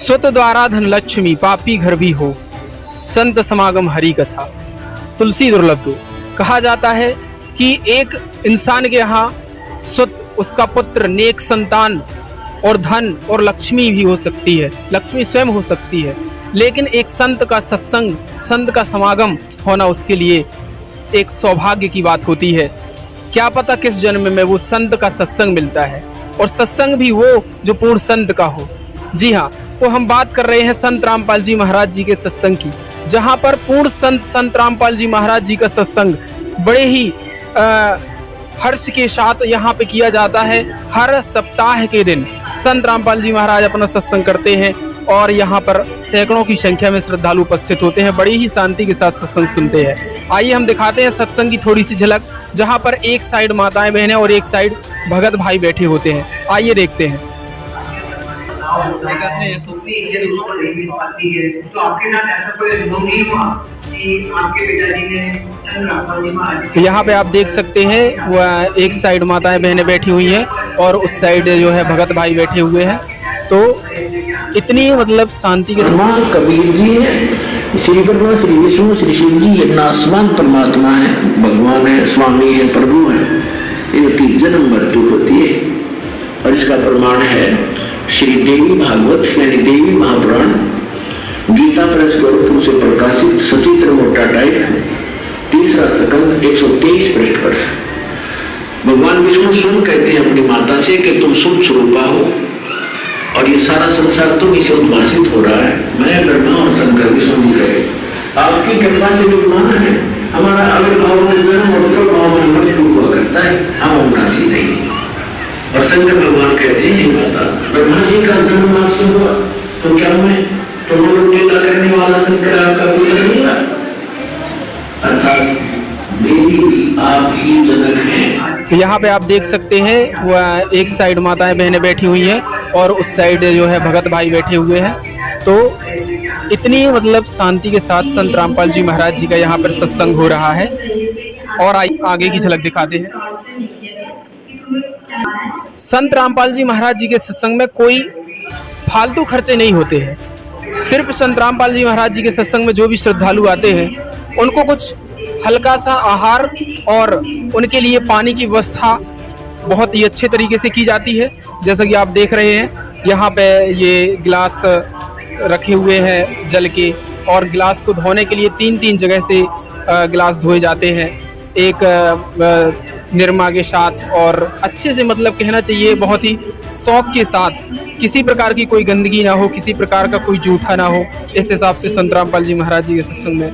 सुत द्वारा धन लक्ष्मी पापी घर भी हो, संत समागम हरि कथा। तुलसी दुर्लभ। कहा जाता है कि एक इंसान के यहाँ सुत, उसका पुत्र, नेक संतान और धन और लक्ष्मी भी हो सकती है, लक्ष्मी स्वयं हो सकती है, लेकिन एक संत का सत्संग, संत का समागम होना उसके लिए एक सौभाग्य की बात होती है। क्या पता किस जन्म में वो संत का सत्संग मिलता है, और सत्संग भी वो जो पूर्ण संत का हो। जी हाँ, तो हम बात कर रहे हैं संत रामपाल जी महाराज जी के सत्संग की, जहाँ पर पूर्ण संत रामपाल जी महाराज जी का सत्संग बड़े ही हर्ष के साथ यहाँ पे किया जाता है। हर सप्ताह के दिन संत रामपाल जी महाराज अपना सत्संग करते हैं और यहाँ पर सैकड़ों की संख्या में श्रद्धालु उपस्थित होते हैं, बड़ी ही शांति के साथ सत्संग सुनते हैं। आइए हम दिखाते हैं सत्संग की थोड़ी सी झलक, जहाँ पर एक साइड माताएं बहनें और एक साइड भगत भाई बैठे होते हैं। आइए देखते हैं। तो आपके साथ ऐसा कोई अनुभव नहीं हुआ कि आपके पिताजी ने संत रामपाल जी महाराज? तो यहाँ पे आप देख सकते हैं वह एक साइड माताएं बहनें बैठी हुई हैं और उस साइड जो है भगत भाई बैठे हुए हैं। तो इतनी मतलब शांति के साथ कबीर जी है, श्री ब्रह्मा, श्री विष्णु, श्री शिव जी, ये आसमान परमात्मा है, भगवान है, स्वामी है, प्रभु है, इनकी जन्म मृत्यु होती है। और इसका प्रमाण है श्री देवी भागवत यानी देवी महापुराण, गीता प्रेस गोरखपुर से प्रकाशित सचित्र मोटा टाइप, तीसरा सकंद 123 पृष्ठ पर। भगवान विष्णु स्वयं कहते हैं अपनी माता से कि तुम शुभ स्वरूपा हो और ये सारा संसार तुम इसे उद्भाषित हो रहा है। मैं ब्रह्मा और शंकर विष्णु जी कहे आपकी कृपा से विद्यमान है, हमारा आविर्भाव में जन्म और प्रभाव में मृत्यु हुआ करता है, हम अविनाशी नहीं। और शंकर भगवान कहते हैं माता ब्रह्मा जी का जन्म आपसे हुआ तो क्या मैं लीला करने वाला शंकर आपका पुत्र नहीं हुआ? अर्थात मेरी भी आप ही जनक हैं। तो यहाँ पे आप देख सकते हैं वह एक साइड माताएं बहनें बैठी हुई हैं और उस साइड जो है भगत भाई बैठे हुए हैं। तो इतनी मतलब शांति के साथ संत रामपाल जी महाराज जी का यहाँ पर सत्संग हो रहा है। और आगे की झलक दिखाते हैं। संत रामपाल जी महाराज जी के सत्संग में कोई फालतू खर्चे नहीं होते हैं। सिर्फ संत रामपाल जी महाराज जी के सत्संग में जो भी श्रद्धालु आते हैं उनको कुछ हल्का सा आहार और उनके लिए पानी की व्यवस्था बहुत ही अच्छे तरीके से की जाती है। जैसा कि आप देख रहे हैं यहाँ पे ये गिलास रखे हुए हैं जल के, और गिलास को धोने के लिए 3-3 जगह से गिलास धोए जाते हैं, एक निरमा के साथ और अच्छे से, मतलब कहना चाहिए बहुत ही शौक के साथ, किसी प्रकार की कोई गंदगी ना हो, किसी प्रकार का कोई जूठा ना हो। इस हिसाब से संत रामपाल जी महाराज जी के सत्संग में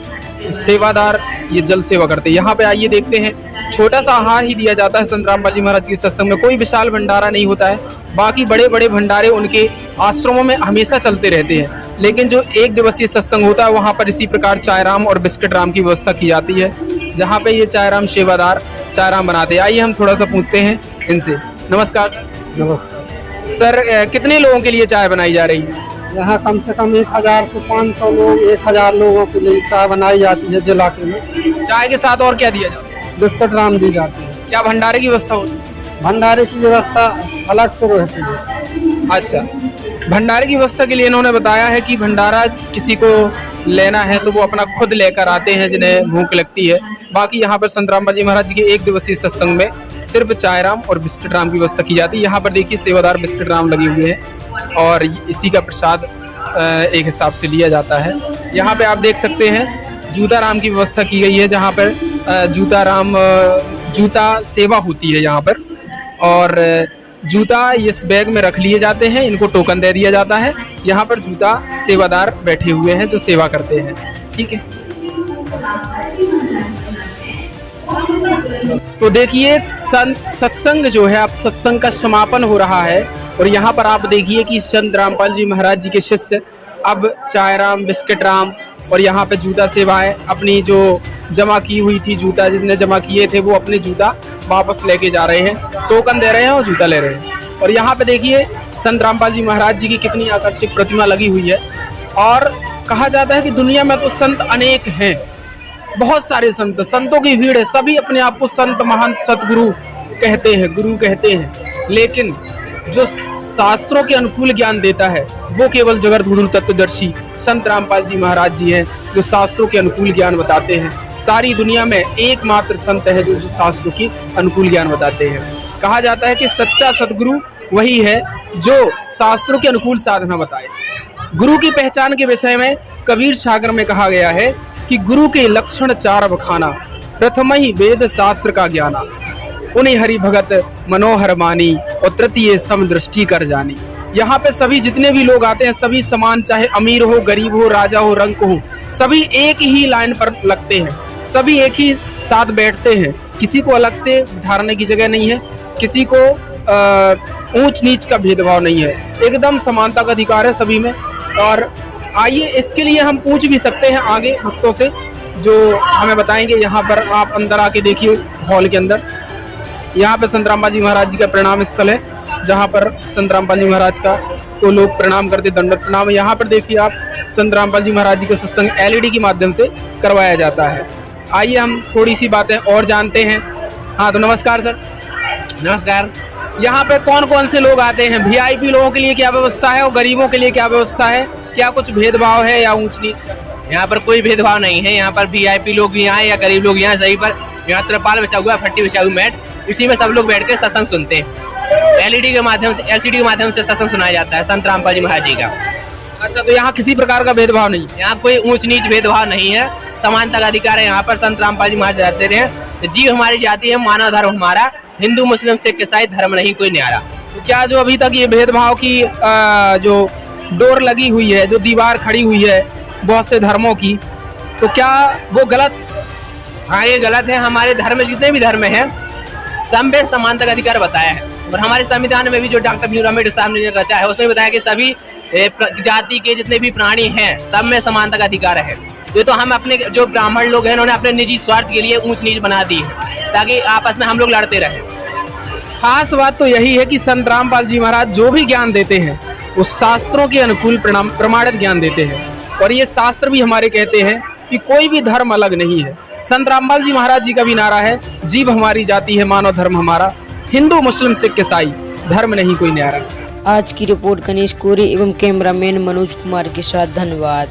सेवादार ये जल सेवा करते हैं। यहाँ पे आइए देखते हैं, छोटा सा आहार ही दिया जाता है संत रामपाल जी महाराज के सत्संग में, कोई विशाल भंडारा नहीं होता है। बाकी बड़े बड़े भंडारे उनके आश्रमों में हमेशा चलते रहते हैं, लेकिन जो एक दिवसीय सत्संग होता है वहाँ पर इसी प्रकार चाय राम और बिस्किट राम की व्यवस्था की जाती है, जहाँ पे ये चाय राम सेवादार चाय राम बनाते हैं। आइए हम थोड़ा सा पूछते हैं इनसे। नमस्कार सर। नमस्कार सर, कितने लोगों के लिए चाय बनाई जा रही है? यहाँ कम से कम 1000 से 500 लोग, 1000 लोगों के लिए चाय बनाई जाती है जिला के में। चाय के साथ और क्या दिया जाता है? बिस्कुट राम दी जाती है। क्या भंडारे की व्यवस्था होती है? भंडारे की व्यवस्था अलग से रहती है। अच्छा, भंडारे की व्यवस्था के लिए इन्होंने बताया है कि भंडारा किसी को लेना है तो वो अपना खुद लेकर आते हैं जिन्हें भूख लगती है। बाकी यहाँ पर संत रामपाल जी महाराज जी के एक दिवसीय सत्संग में सिर्फ चाय राम और बिस्किट राम की व्यवस्था की जाती है। यहाँ पर देखिए सेवादार बिस्किट राम लगे हुए हैं और इसी का प्रसाद एक हिसाब से लिया जाता है। यहाँ पे आप देख सकते हैं जूता राम की व्यवस्था की गई है, जहाँ पर जूता सेवा होती है यहाँ पर, और जूता इस बैग में रख लिए जाते हैं, इनको टोकन दे दिया जाता है। यहाँ पर जूता सेवादार बैठे हुए हैं जो सेवा करते हैं। ठीक है, तो देखिए सत्संग जो है, अब सत्संग का समापन हो रहा है और यहाँ पर आप देखिए कि संत रामपाल जी महाराज जी के शिष्य अब चाय राम, बिस्किट राम और यहाँ पे जूता सेवाएं अपनी जो जमा की हुई थी, जूता जितने जमा किए थे वो अपने जूता वापस लेके जा रहे हैं, टोकन दे रहे हैं और जूता ले रहे हैं। और यहाँ पे देखिए संत रामपाल जी महाराज जी की कितनी आकर्षक प्रतिमा लगी हुई है। और कहा जाता है कि दुनिया में तो संत अनेक हैं, बहुत सारे संतों की भीड़ है, सभी अपने आप को संत, महंत, सतगुरु कहते हैं, गुरु कहते हैं, लेकिन जो शास्त्रों के अनुकूल ज्ञान देता है वो केवल जगद्गुरु तत्वदर्शी संत रामपाल जी महाराज जी हैं, जो शास्त्रों के अनुकूल ज्ञान बताते हैं। सारी दुनिया में एकमात्र संत है जो शास्त्रों की अनुकूल ज्ञान बताते हैं। कहा जाता है कि सच्चा सतगुरु वही है जो शास्त्रों के अनुकूल साधना बताए। गुरु की पहचान के विषय में कबीर सागर में कहा गया है कि गुरु के लक्षण 4 बखाना, प्रथम ही वेद शास्त्र का ज्ञाना, उन्हें हरि भगत मनोहर मानी और तृतीय समदृष्टि कर जानी। यहाँ पे सभी जितने भी लोग आते हैं सभी समान, चाहे अमीर हो, गरीब हो, राजा हो, रंक हो, सभी एक ही लाइन पर लगते हैं, सभी एक ही साथ बैठते हैं। किसी को अलग से बिठाने की जगह नहीं है, किसी को ऊंच नीच का भेदभाव नहीं है, एकदम समानता का अधिकार है सभी में। और आइए इसके लिए हम पूछ भी सकते हैं आगे भक्तों से जो हमें बताएंगे। यहाँ पर आप अंदर आके देखिए, हॉल के अंदर यहाँ पे संत रामपाल जी महाराज जी का प्रणाम स्थल है, जहाँ पर संत रामपाल जी महाराज का को लोग प्रणाम करते, दंडवत प्रणाम। यहाँ पर देखिए आप संत रामपाल जी महाराज जी का सत्संग LED के माध्यम से करवाया जाता है। आइए हम थोड़ी सी बातें और जानते हैं। हाँ तो नमस्कार सर। नमस्कार। यहाँ पे कौन कौन से लोग आते हैं? VIP लोगों के लिए क्या व्यवस्था है और गरीबों के लिए क्या व्यवस्था है? क्या कुछ भेदभाव है या ऊंच नीच? यहाँ पर कोई भेदभाव नहीं है। यहाँ पर VIP लोग भी आए या गरीब लोग यहाँ सही पर, यहाँ त्रिपाल बिछा हुआ, फट्टी बिछा हुई, मैट, इसी में सब लोग बैठ के सत्संग सुनते हैं। LED के माध्यम से, LCD के माध्यम से सत्संग सुनाया जाता है संत रामपाल जी महाराज जी का। अच्छा, तो यहाँ किसी प्रकार का भेदभाव नहीं? यहाँ कोई ऊंच नीच भेदभाव नहीं है, समानता का अधिकार है। यहाँ पर संत रामपाल जी महाराज जाते हैं, जीव हमारी जाति है, मानव धर्म हमारा, हिंदू मुस्लिम सिख ईसाई धर्म नहीं कोई न्यारा। तो क्या जो अभी तक ये भेदभाव की जो डोर लगी हुई है, जो दीवार खड़ी हुई है बहुत से धर्मों की, तो क्या वो गलत? हाँ, ये गलत है। हमारे धर्म में जितने भी धर्म हैं सब में समानता का अधिकार बताया है, और हमारे संविधान में भी जो डॉक्टर भीमराव अम्बेडकर साहब ने रचा है उसमें बताया कि सभी जाति के जितने भी प्राणी हैं सब में समानता का अधिकार है। ये तो हम अपने जो ब्राह्मण लोग हैं उन्होंने अपने निजी स्वार्थ के लिए ऊंच नीच बना दी है ताकि आपस में हम लोग लड़ते रहें। खास बात तो यही है कि संत रामपाल जी महाराज जो भी ज्ञान देते हैं वो शास्त्रों के अनुकूल प्रमाणित ज्ञान देते हैं, और ये शास्त्र भी हमारे कहते हैं कि कोई भी धर्म अलग नहीं है। संत रामपाल जी महाराज जी का भी नारा है, जीव हमारी जाति है, मानव धर्म हमारा, हिंदू मुस्लिम सिख ईसाई धर्म नहीं कोई न्यारा। आज की रिपोर्ट गणेश कोरे एवं कैमरामैन मनोज कुमार के साथ। धन्यवाद।